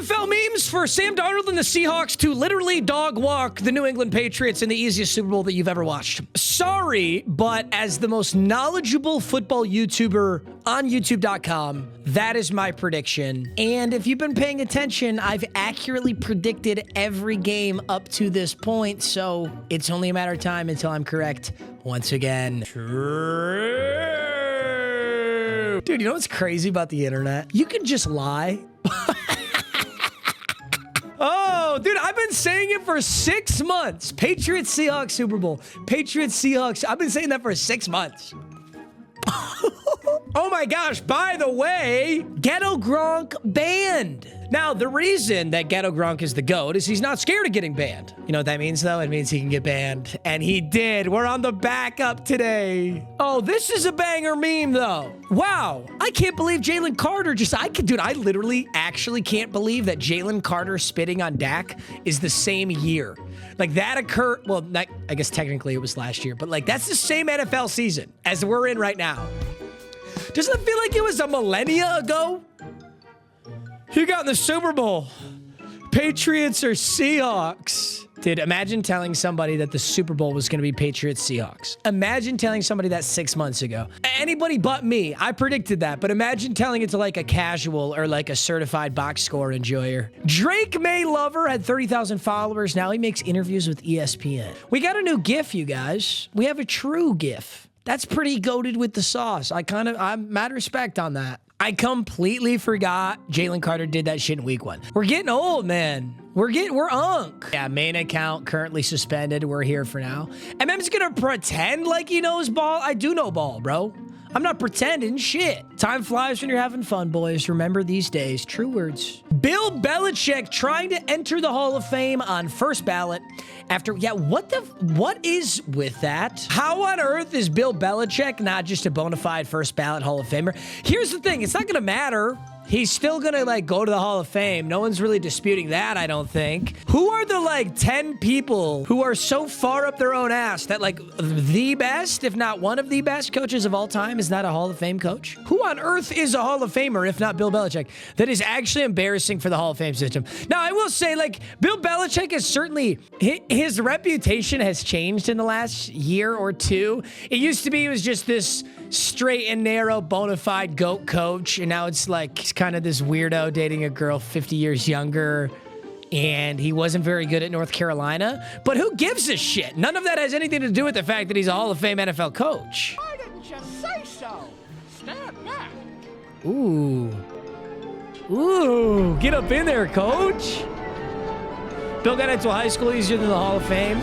NFL memes for Sam Darnold and the Seahawks to literally dog walk the New England Patriots in the easiest Super Bowl that you've ever watched. Sorry, but as the most knowledgeable football YouTuber on YouTube.com, that is my prediction. And if you've been paying attention, I've accurately predicted every game up to this point, so it's only a matter of time until I'm correct once again. True. Dude, you know what's crazy about the internet? You can just lie. Oh, dude, I've been saying it for 6 months. Patriots, Seahawks, Super Bowl. Patriots, Seahawks. I've been saying that for 6 months. Oh my gosh, by the way, Ghetto Gronk banned. Now, the reason that Ghetto Gronk is the GOAT is he's not scared of getting banned. You know what that means, though? It means he can get banned. And he did. We're on the backup today. Oh, this is a banger meme, though. Wow. I can't believe Jalen Carter dude, I literally actually can't believe that Jalen Carter spitting on Dak is the same year. Like, that occurred, well, I guess technically it was last year, but like, that's the same NFL season as we're in right now. Doesn't it feel like it was a millennia ago? Who got in the Super Bowl? Patriots or Seahawks? Dude, imagine telling somebody that the Super Bowl was going to be Patriots-Seahawks. Imagine telling somebody that 6 months ago. Anybody but me. I predicted that, but imagine telling it to like a casual or like a certified box score enjoyer. Drake May Lover had 30,000 followers. Now he makes interviews with ESPN. We got a new GIF, you guys. We have a true GIF. That's pretty goated with the sauce. I'm mad respect on that. I completely forgot Jalen Carter did that shit in week 1. We're getting old, man. We're unk. Yeah, main account currently suspended. We're here for now. MM's gonna pretend like he knows ball. I do know ball, bro. I'm not pretending shit. Time flies when you're having fun, boys. Remember these days. True words. Bill Belichick trying to enter the Hall of Fame on first ballot after, yeah, what is with that? How on earth is Bill Belichick not just a bona fide first ballot Hall of Famer? Here's the thing. It's not going to matter. He's still gonna like go to the Hall of Fame. No one's really disputing that, I don't think. Who are the like 10 people who are so far up their own ass that like the best, if not one of the best coaches of all time is not a Hall of Fame coach? Who on earth is a Hall of Famer if not Bill Belichick? That is actually embarrassing for the Hall of Fame system. Now, I will say, like, Bill Belichick is certainly, his reputation has changed in the last year or two. It used to be he was just this straight and narrow bona fide GOAT coach, and now it's like he's kind of this weirdo dating a girl 50 years younger, and he wasn't very good at North Carolina. But who gives a shit? None of that has anything to do with the fact that he's a Hall of Fame NFL coach. Why didn't you say so? Stand back. Ooh. Ooh, get up in there, coach. Bill got into high school easier than the Hall of Fame.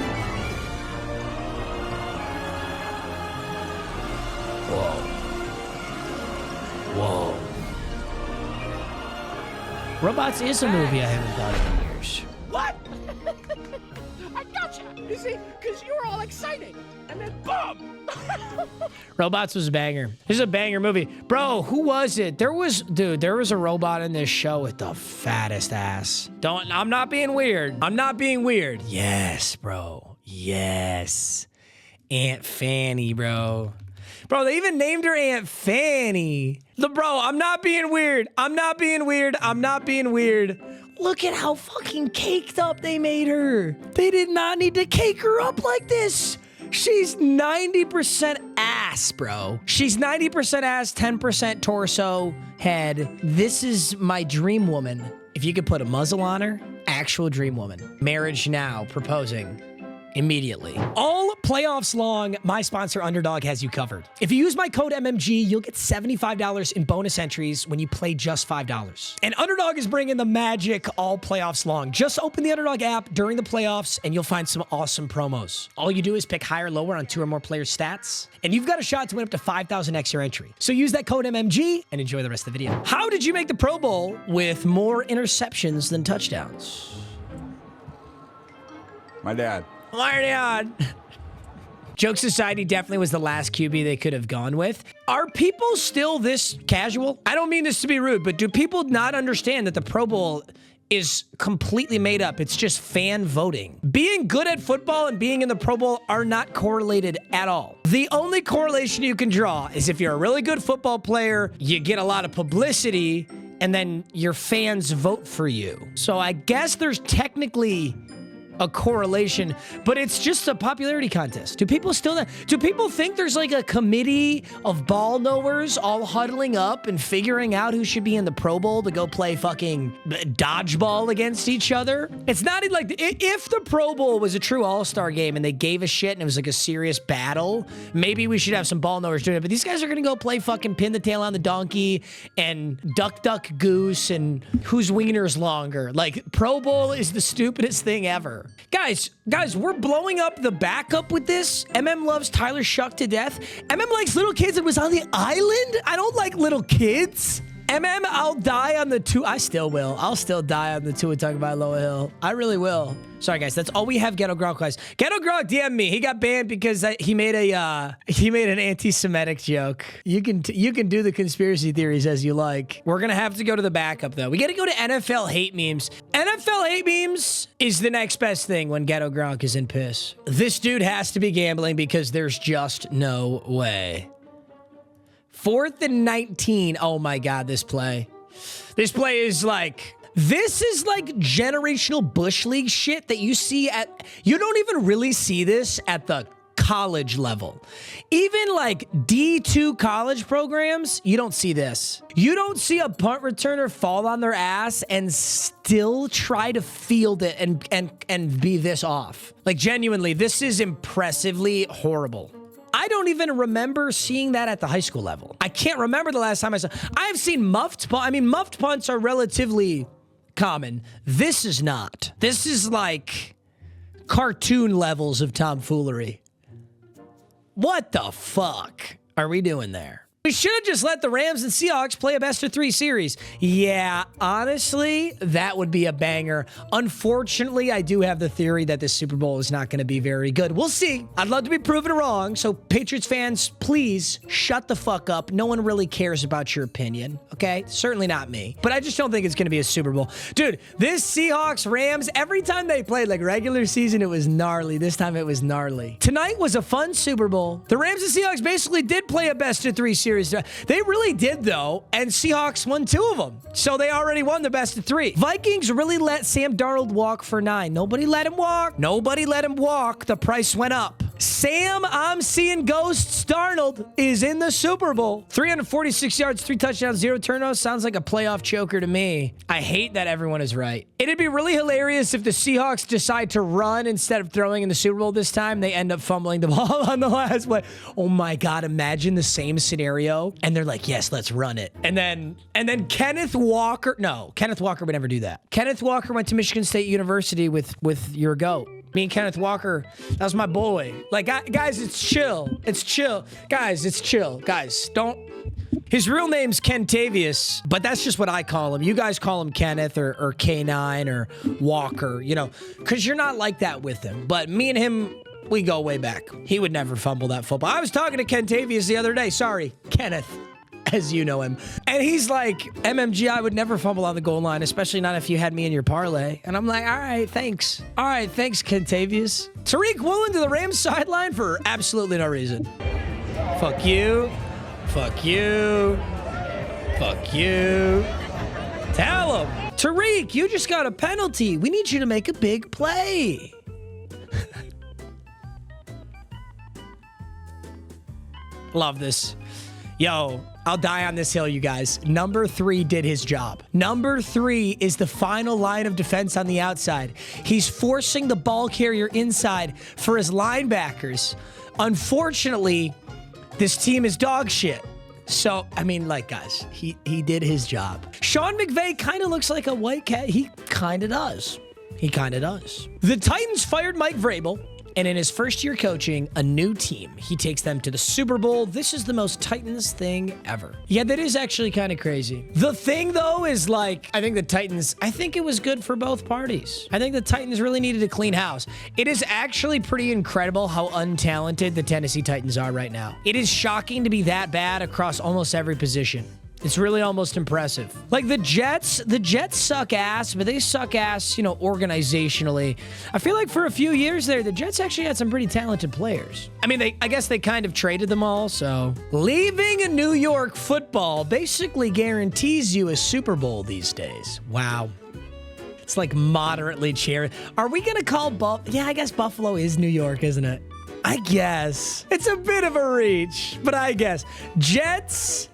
Whoa. Robots is a movie I haven't thought of in years. What? I gotcha. You see, because you were all exciting, and then boom. Robots was a banger. This is a banger movie. Bro, who was it? There was a robot in this show with the fattest ass. I'm not being weird. I'm not being weird. Yes, bro. Yes. Aunt Fanny, bro. Bro, they even named her Aunt Fanny. Bro, I'm not being weird. I'm not being weird. I'm not being weird. Look at how fucking caked up they made her. They did not need to cake her up like this. She's 90% ass, bro. She's 90% ass, 10% torso, head. This is my dream woman. If you could put a muzzle on her, actual dream woman. Marriage now, proposing. Immediately. All playoffs long, my sponsor Underdog has you covered. If you use my code MMG, you'll get $75 in bonus entries when you play just $5. And Underdog is bringing the magic all playoffs long. Just open the Underdog app during the playoffs and you'll find some awesome promos. All you do is pick higher or lower on 2 or more players' stats, and you've got a shot to win up to 5,000x your entry. So use that code MMG and enjoy the rest of the video. How did you make the Pro Bowl with more interceptions than touchdowns? My dad. Marion. Joke Society definitely was the last QB they could have gone with. Are people still this casual? I don't mean this to be rude, but do people not understand that the Pro Bowl is completely made up? It's just fan voting. Being good at football and being in the Pro Bowl are not correlated at all. The only correlation you can draw is if you're a really good football player, you get a lot of publicity, and then your fans vote for you. So I guess there's technically a correlation, but it's just a popularity contest. Do people think there's like a committee of ball knowers all huddling up and figuring out who should be in the Pro Bowl to go play fucking dodgeball against each other? It's not even like, if the Pro Bowl was a true all-star game and they gave a shit and it was like a serious battle, maybe we should have some ball knowers doing it, but these guys are gonna go play fucking pin the tail on the donkey and duck duck goose and whose wiener's longer. Like, Pro Bowl is the stupidest thing ever. Guys, we're blowing up the backup with this. MM loves Tyler Shuck to death. MM likes little kids and was on the island? I don't like little kids. MM, I'll die on the two. I still will. I'll still die on the Tua Tagovailoa Hill. I really will. Sorry, guys. That's all we have. Ghetto Gronk, guys. Ghetto Gronk DM'd me. He got banned because he made an anti-Semitic joke. You can do the conspiracy theories as you like. We're gonna have to go to the backup though. We got to go to NFL hate memes. NFL hate memes is the next best thing when Ghetto Gronk is in piss. This dude has to be gambling because there's just no way. 4th and 19. Oh my God, this play. This play is like, this is like generational Bush League shit that you see at, you don't even really see this at the college level. Even like D2 college programs, you don't see this. You don't see a punt returner fall on their ass and still try to field it and be this off. Like, genuinely, this is impressively horrible. I don't even remember seeing that at the high school level. I can't remember the last time I saw. I've seen muffed punts. I mean, muffed punts are relatively common. This is not. This is like cartoon levels of tomfoolery. What the fuck are we doing there? We should have just let the Rams and Seahawks play a best-of-3 series. Yeah, honestly, that would be a banger. Unfortunately, I do have the theory that this Super Bowl is not going to be very good. We'll see. I'd love to be proven wrong, so Patriots fans, please shut the fuck up. No one really cares about your opinion, okay? Certainly not me. But I just don't think it's going to be a Super Bowl. Dude, this Seahawks-Rams, every time they played, like regular season, it was gnarly. This time it was gnarly. Tonight was a fun Super Bowl. The Rams and Seahawks basically did play a best-of-3 series. They really did, though, and Seahawks won 2 of them. So they already won the best of 3. Vikings really let Sam Darnold walk for 9. Nobody let him walk. Nobody let him walk. The price went up. Sam, I'm seeing ghosts. Darnold is in the Super Bowl. 346 yards, 3 touchdowns, 0 turnovers. Sounds like a playoff choker to me. I hate that everyone is right. It'd be really hilarious if the Seahawks decide to run instead of throwing in the Super Bowl this time. They end up fumbling the ball on the last play. Oh my God, imagine the same scenario. And they're like, yes, let's run it. And then Kenneth Walker. No, Kenneth Walker would never do that. Kenneth Walker went to Michigan State University with your GOAT. Me and Kenneth Walker, that was my boy. Like, guys, it's chill. It's chill. Guys, it's chill. Guys, don't. His real name's Kentavious, but that's just what I call him. You guys call him Kenneth or K9 or Walker, you know, because you're not like that with him. But me and him, we go way back. He would never fumble that football. I was talking to Kentavious the other day. Sorry, Kenneth, as you know him. And he's like, MMG, I would never fumble on the goal line, especially not if you had me in your parlay. And I'm like, all right, thanks. All right, thanks, Kentavious. Tariq Woolen to the Rams sideline for absolutely no reason. Fuck you. Fuck you. Fuck you. Tell him. Tariq, you just got a penalty. We need you to make a big play. Love this. Yo, I'll die on this hill, you guys. Number 3 did his job. Number 3 is the final line of defense on the outside. He's forcing the ball carrier inside for his linebackers. Unfortunately, this team is dog shit. So, I mean, like, guys, he did his job. Sean McVay kind of looks like a white cat. He kind of does. He kind of does. The Titans fired Mike Vrabel. And in his first year coaching a new team, he takes them to the Super Bowl. This is the most Titans thing ever. Yeah, that is actually kind of crazy. The thing, though, is like, I think the Titans, I think it was good for both parties. I think the Titans really needed a clean house. It is actually pretty incredible how untalented the Tennessee Titans are right now. It is shocking to be that bad across almost every position. It's really almost impressive. Like the Jets suck ass, but they suck ass, you know, organizationally. I feel like for a few years there, the Jets actually had some pretty talented players. I mean, I guess they kind of traded them all, so. Leaving a New York football basically guarantees you a Super Bowl these days. Wow. It's like moderately cheering. Are we gonna call Yeah, I guess Buffalo is New York, isn't it? I guess. It's a bit of a reach, but I guess. Jets,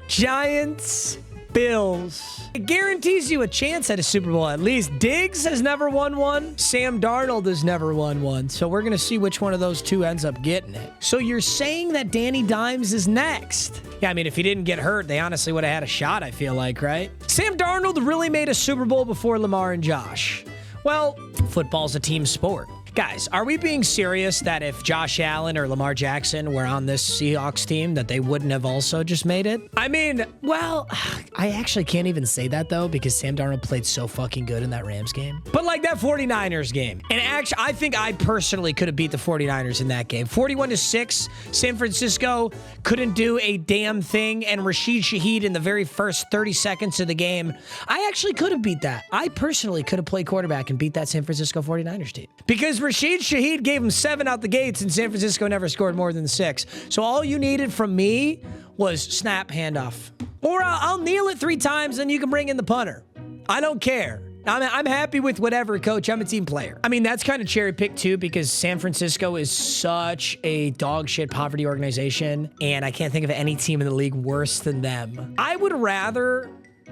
Giants, Bills. It guarantees you a chance at a Super Bowl at least. Diggs has never won one. Sam Darnold has never won one. So we're going to see which one of those two ends up getting it. So you're saying that Danny Dimes is next? Yeah, I mean, if he didn't get hurt, they honestly would have had a shot, I feel like, right? Sam Darnold really made a Super Bowl before Lamar and Josh. Well, football's a team sport. Guys, are we being serious that if Josh Allen or Lamar Jackson were on this Seahawks team, that they wouldn't have also just made it? I mean, well, I actually can't even say that, though, because Sam Darnold played so fucking good in that Rams game. But like that 49ers game. And actually, I think I personally could have beat the 49ers in that game. 41-6, San Francisco couldn't do a damn thing, and Rashid Shaheed in the very first 30 seconds of the game, I actually could have beat that. I personally could have played quarterback and beat that San Francisco 49ers team. Because Rashid Shaheed gave him 7 out the gates, and San Francisco never scored more than 6. So all you needed from me was snap, handoff. Or I'll kneel it 3 times, and you can bring in the punter. I don't care. I'm happy with whatever, coach. I'm a team player. I mean, that's kind of cherry picked, too, because San Francisco is such a dog shit poverty organization, and I can't think of any team in the league worse than them. I would rather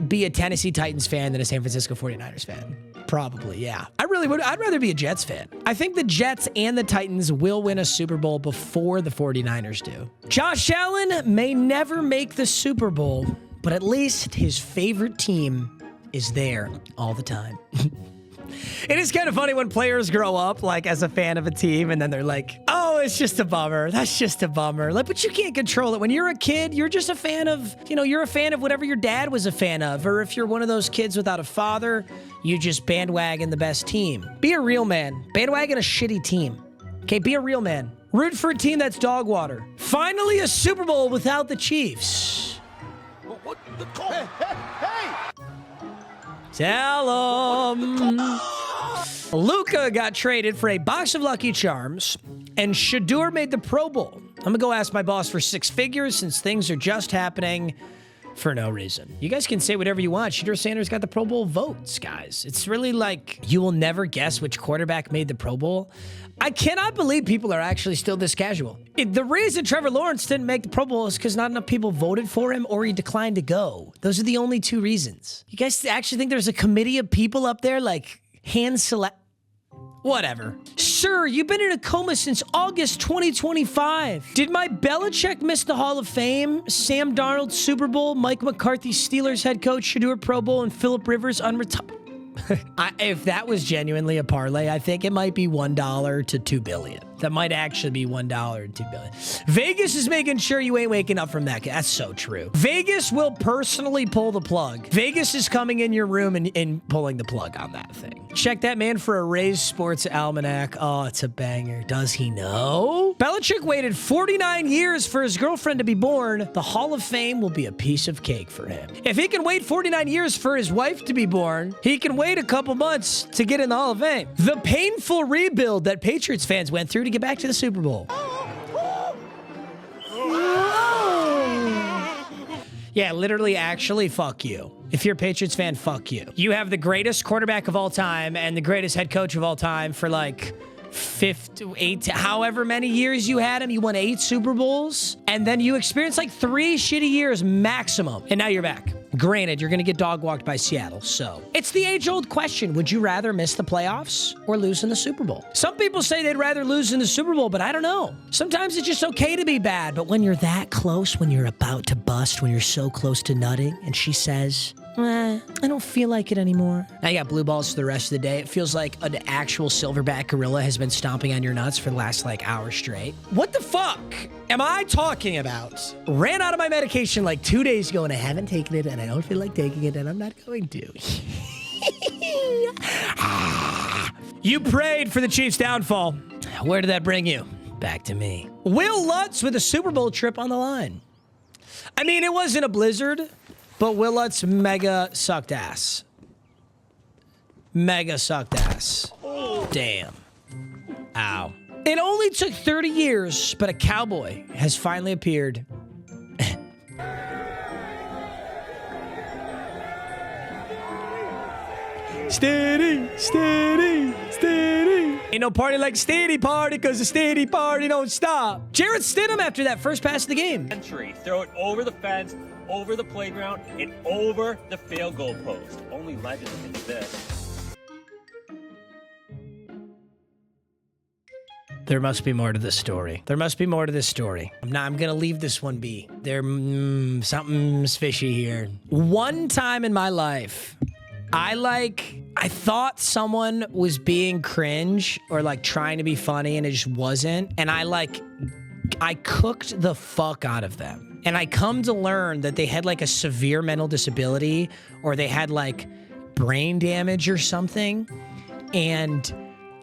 be a Tennessee Titans fan than a San Francisco 49ers fan. Probably, yeah. I really would. I'd rather be a Jets fan. I think the Jets and the Titans will win a Super Bowl before the 49ers do. Josh Allen may never make the Super Bowl, but at least his favorite team is there all the time. It is kind of funny when players grow up, like, as a fan of a team, and then they're like, oh, it's just a bummer. That's just a bummer. Like, but you can't control it. When you're a kid, you're just a fan of, you know, you're a fan of whatever your dad was a fan of. Or if you're one of those kids without a father, you just bandwagon the best team. Be a real man. Bandwagon a shitty team. Okay, be a real man. Root for a team that's dog water. Finally, a Super Bowl without the Chiefs. What the call? Hey! Tell 'em. Luka got traded for a box of Lucky Charms, and Shador made the Pro Bowl. I'm gonna go ask my boss for 6 figures since things are just happening for no reason. You guys can say whatever you want. Shador Sanders got the Pro Bowl votes, guys. It's really like you will never guess which quarterback made the Pro Bowl. I cannot believe people are actually still this casual. The reason Trevor Lawrence didn't make the Pro Bowl is because not enough people voted for him or he declined to go. Those are the only 2 reasons. You guys actually think there's a committee of people up there like hand select? Whatever. Sir, you've been in a coma since August 2025. Did my Belichick miss the Hall of Fame? Sam Darnold Super Bowl, Mike McCarthy Steelers head coach, Shador Pro Bowl, and Phillip Rivers unretired? If that was genuinely a parlay, I think it might be $1 to $2 billion. That might actually be $1 to $2 billion. Vegas is making sure you ain't waking up from that. That's so true. Vegas will personally pull the plug. Vegas is coming in your room and pulling the plug on that thing. Check that man for a Rays Sports Almanac. Oh, it's a banger. Does he know? Belichick waited 49 years for his girlfriend to be born. The Hall of Fame will be a piece of cake for him. If he can wait 49 years for his wife to be born, he can wait a couple months to get in the Hall of Fame. The painful rebuild that Patriots fans went through to get back to the Super Bowl. Yeah, literally, actually, fuck you. If you're a Patriots fan, fuck you. You have the greatest quarterback of all time and the greatest head coach of all time for like 8, however many years you had him. You won 8 Super Bowls, and then you experienced like 3 shitty years maximum, and now you're back. Granted, you're going to get dog walked by Seattle, so. It's the age-old question. Would you rather miss the playoffs or lose in the Super Bowl? Some people say they'd rather lose in the Super Bowl, but I don't know. Sometimes it's just okay to be bad, but when you're that close, when you're about to bust, when you're so close to nutting, and she says, I don't feel like it anymore. Now you got blue balls for the rest of the day. It feels like an actual silverback gorilla has been stomping on your nuts for the last like hour straight. What the fuck am I talking about? Ran out of my medication like 2 days ago and I haven't taken it and I don't feel like taking it and I'm not going to. You prayed for the Chiefs' downfall. Where did that bring you? Back to me. Will Lutz with a Super Bowl trip on the line. I mean, it wasn't a blizzard. But Willet's mega sucked ass. Mega sucked ass. Damn. Ow. It only took 30 years, but a cowboy has finally appeared. Steady, steady, steady. Ain't no party like steady party, cause the steady party don't stop. Jarrett Stidham after that first pass of the game. Entry, throw it over the fence, over the playground, and over the field goal post. Only legends can do this. There must be more to this story. There must be more to this story. I'm gonna leave this one be. Something's fishy here. One time in my life, I thought someone was being cringe or like trying to be funny and it just wasn't. And I cooked the fuck out of them. And I come to learn that they had like a severe mental disability or they had like brain damage or something. And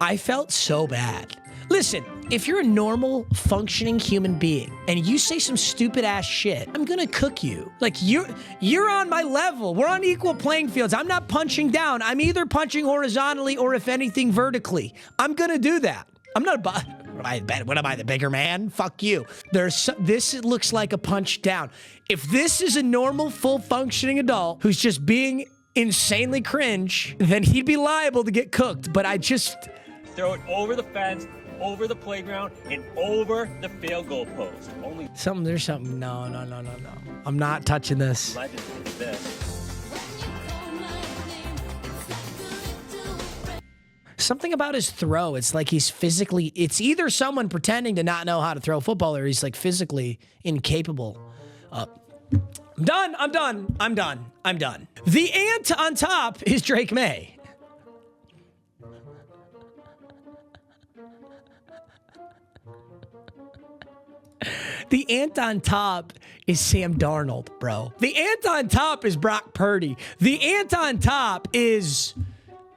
I felt so bad. Listen, if you're a normal, functioning human being and you say some stupid ass shit, I'm gonna cook you. Like, you're on my level. We're on equal playing fields. I'm not punching down. I'm either punching horizontally or, if anything, vertically. I'm gonna do that. I'm not what am I, the bigger man? Fuck you. This looks like a punch down. If this is a normal, full-functioning adult who's just being insanely cringe, then he'd be liable to get cooked. But I just... Throw it over the fence, over the playground, and over the field goal post. Only there's something. No. I'm not touching this. legends can do this. Something about his throw. It's like he's physically... It's either someone pretending to not know how to throw football or he's like physically incapable. I'm done. The ant on top is Drake May. The ant on top is Sam Darnold, bro. The ant on top is Brock Purdy. The ant on top is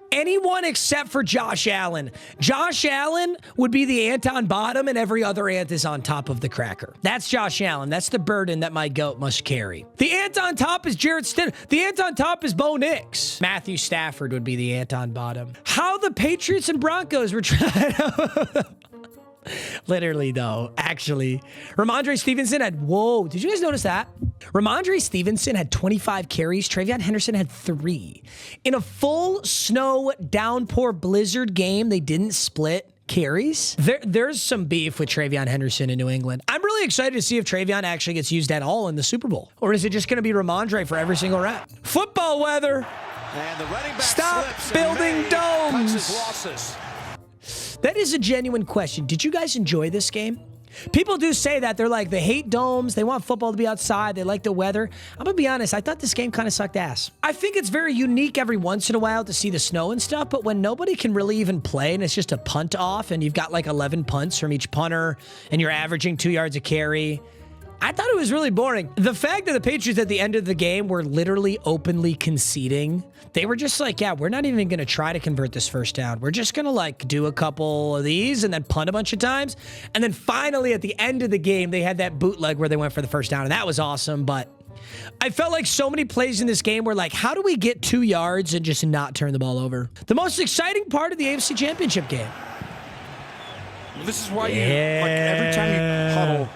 anyone except for Josh Allen. Josh Allen would be the ant on bottom and every other ant is on top of the cracker. That's Josh Allen. That's the burden that my goat must carry. The ant on top is Jarrett Stidham. The ant on top is Bo Nix. Matthew Stafford would be the ant on bottom. How the Patriots and Broncos were trying to... Literally, though, actually. Ramondre Stevenson had... Whoa, did you guys notice that? Ramondre Stevenson had 25 carries. TreVeyon Henderson had 3. In a full snow downpour blizzard game, they didn't split carries. There's some beef with TreVeyon Henderson in New England. I'm really excited to see if TreVeyon actually gets used at all in the Super Bowl. Or is it just going to be Ramondre for every single rep? Football weather. And the running back Stop slips building and cuts his domes. losses. That is a genuine question. Did you guys enjoy this game? People do say that. They're like, they hate domes. They want football to be outside. They like the weather. I'm going to be honest. I thought this game kind of sucked ass. I think it's very unique every once in a while to see the snow and stuff, but when nobody can really even play and it's just a punt off and you've got like 11 punts from each punter and you're averaging 2 yards a carry, I thought it was really boring. The fact that the Patriots at the end of the game were literally openly conceding, they were just like, yeah, we're not even going to try to convert this first down. We're just going to like do a couple of these and then punt a bunch of times. And then finally at the end of the game, they had that bootleg where they went for the first down. And that was awesome. But I felt like so many plays in this game were like, how do we get 2 yards and just not turn the ball over? The most exciting part of the AFC Championship game. This is why you, like, every time you huddle.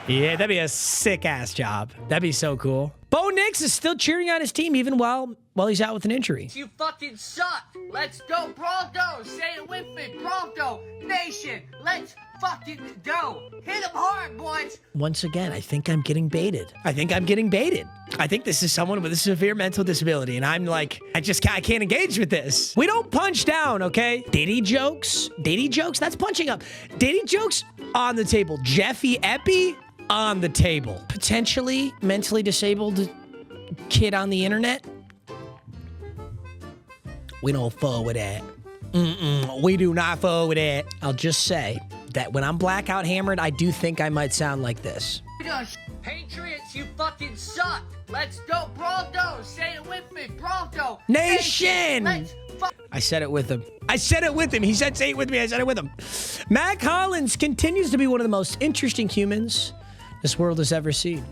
Yeah, that'd be a sick-ass job. That'd be so cool. Bo Nix is still cheering on his team even while he's out with an injury. You fucking suck. Let's go Broncos. Say it with me. Bronco Nation. Let's fucking go. Hit them hard, boys. Once again, I think I'm getting baited. I think this is someone with a severe mental disability, and I'm like, I can't engage with this. We don't punch down, okay? Diddy jokes, that's punching up. Diddy jokes on the table. Jeffy Epi on the table. Potentially mentally disabled kid on the internet. We don't fuck with that. We do not fuck with that. I'll just say that when I'm blackout hammered, I do think I might sound like this. Patriots, you fucking suck. Let's go Broncos. Say it with me. Bronco Nation. Let's I said it with him. He said, say it with me. I said it with him. Mac Hollins continues to be one of the most interesting humans this world has ever seen.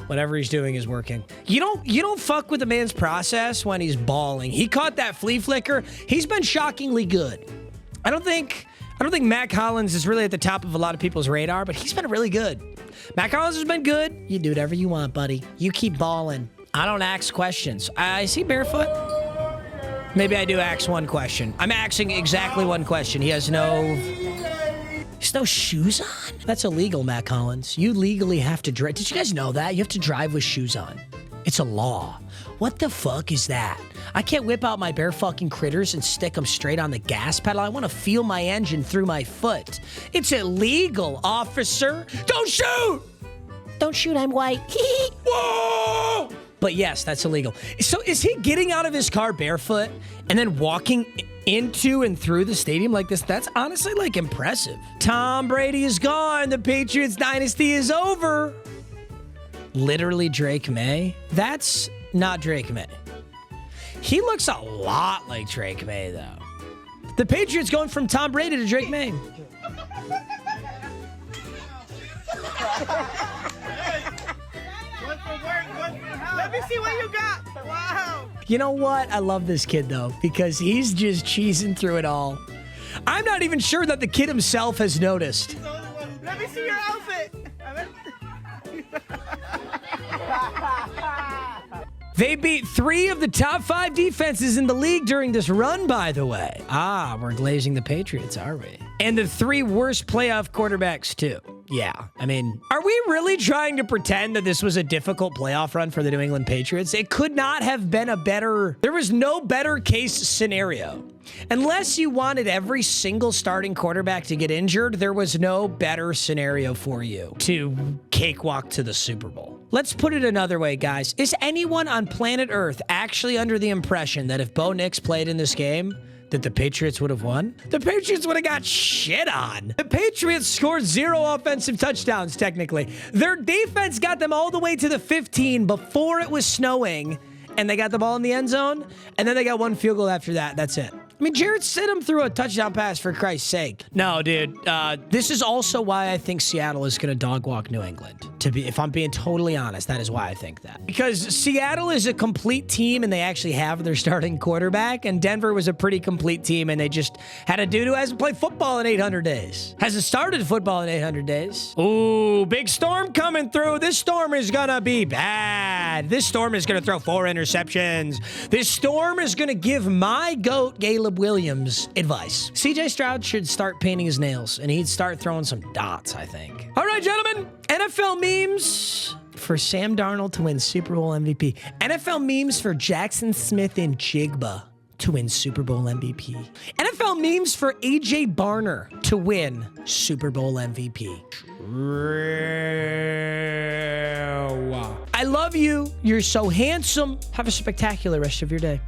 Whatever he's doing is working. You don't fuck with the man's process when he's balling. He caught that flea flicker. He's been shockingly good. I don't think Matt Collins is really at the top of a lot of people's radar, but he's been really good. Matt Collins has been good. You do whatever you want, buddy. You keep balling. I don't ask questions. Is he barefoot? Maybe I do ask one question. I'm asking exactly one question. He has no shoes on? That's illegal, Matt Collins. You legally have to drive. Did you guys know that? You have to drive with shoes on. It's a law. What the fuck is that? I can't whip out my bare fucking critters and stick them straight on the gas pedal. I want to feel my engine through my foot. It's illegal, officer. Don't shoot! Don't shoot, I'm white. Whoa! But yes, that's illegal. So is he getting out of his car barefoot and then walking into and through the stadium like this? That's honestly like impressive. Tom Brady is gone. The Patriots dynasty is over. Literally Drake May? That's not Drake May. He looks a lot like Drake May, though. The Patriots going from Tom Brady to Drake May. Let me see what you got. Wow. You know what? I love this kid, though, because he's just cheesing through it all. I'm not even sure that the kid himself has noticed. Let me see your outfit. They beat 3 of the top 5 defenses in the league during this run, by the way. We're glazing the Patriots, are we? And the 3 worst playoff quarterbacks, too. Yeah, I mean, are we really trying to pretend that this was a difficult playoff run for the New England Patriots? It could not have been there was no better case scenario. Unless you wanted every single starting quarterback to get injured, there was no better scenario for you to cakewalk to the Super Bowl. Let's put it another way, guys. Is anyone on planet Earth actually under the impression that if Bo Nix played in this game, that the Patriots would have won? The Patriots would have got shit on. The Patriots scored 0 offensive touchdowns, technically. Their defense got them all the way to the 15 before it was snowing, and they got the ball in the end zone, and then they got 1 field goal after that. That's it. I mean, Jarrett Stidham threw a touchdown pass, for Christ's sake. No, dude. This is also why I think Seattle is going to dog walk New England. If I'm being totally honest, that is why I think that. Because Seattle is a complete team, and they actually have their starting quarterback, and Denver was a pretty complete team, and they just had a dude who hasn't played football in 800 days. Hasn't started football in 800 days. Ooh, big storm coming through. This storm is going to be bad. This storm is going to throw 4 interceptions. This storm is going to give my GOAT, Caleb Williams, advice. CJ Stroud should start painting his nails, and he'd start throwing some dots, I think. All right, gentlemen. NFL memes for Sam Darnold to win Super Bowl MVP. NFL memes for Jackson Smith and Jigba to win Super Bowl MVP. NFL memes for AJ Barner to win Super Bowl MVP. I love you. You're so handsome. Have a spectacular rest of your day.